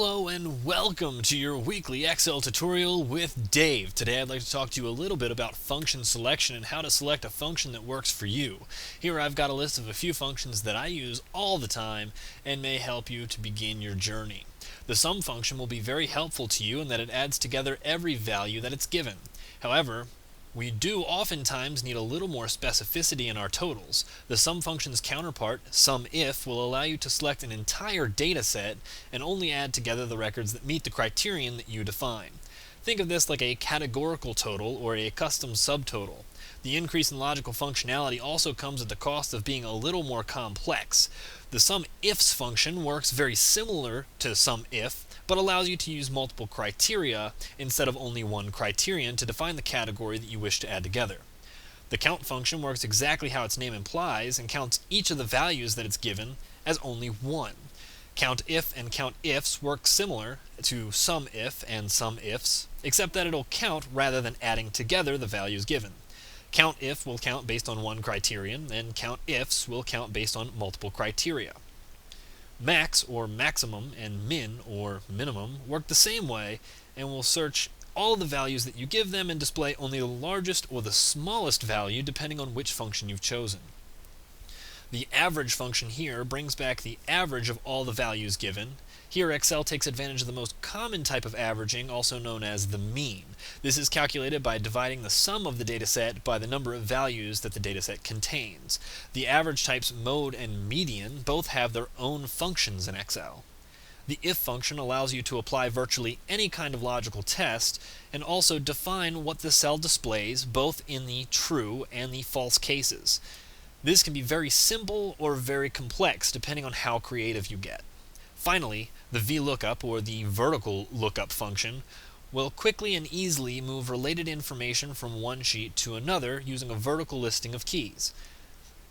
Hello and welcome to your weekly Excel tutorial with Dave. Today I'd like to talk to you a little bit about function selection and how to select a function that works for you. Here I've got a list of a few functions that I use all the time and may help you to begin your journey. The sum function will be very helpful to you in that it adds together every value that it's given. However, we do oftentimes need a little more specificity in our totals. The sum function's counterpart, SUMIF, will allow you to select an entire data set and only add together the records that meet the criterion that you define. Think of this like a categorical total or a custom subtotal. The increase in logical functionality also comes at the cost of being a little more complex. The SUMIFs function works very similar to SUMIF, but allows you to use multiple criteria instead of only one criterion to define the category that you wish to add together. The count function works exactly how its name implies and counts each of the values that it's given as only one. Count If and Count Ifs work similar to SUMIF and SUMIFs, except that it'll count rather than adding together the values given. Count If will count based on one criterion, and Count Ifs will count based on multiple criteria. Max, or maximum, and min, or minimum, work the same way and will search all of the values that you give them and display only the largest or the smallest value depending on which function you've chosen. The average function here brings back the average of all the values given. Here Excel takes advantage of the most common type of averaging, also known as the mean. This is calculated by dividing the sum of the dataset by the number of values that the dataset contains. The average types mode and median both have their own functions in Excel. The if function allows you to apply virtually any kind of logical test and also define what the cell displays both in the true and the false cases. This can be very simple or very complex depending on how creative you get. Finally, the Vlookup, or the vertical lookup function, will quickly and easily move related information from one sheet to another using a vertical listing of keys.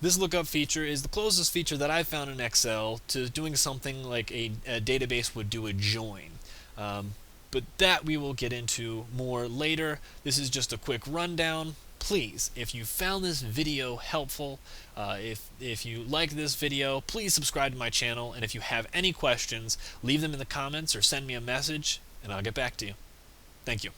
This lookup feature is the closest feature that I've found in Excel to doing something like a database would do a join. But that we will get into more later. This is just a quick rundown. Please, if you found this video helpful, if you like this video, please subscribe to my channel, and if you have any questions, leave them in the comments or send me a message, and I'll get back to you. Thank you.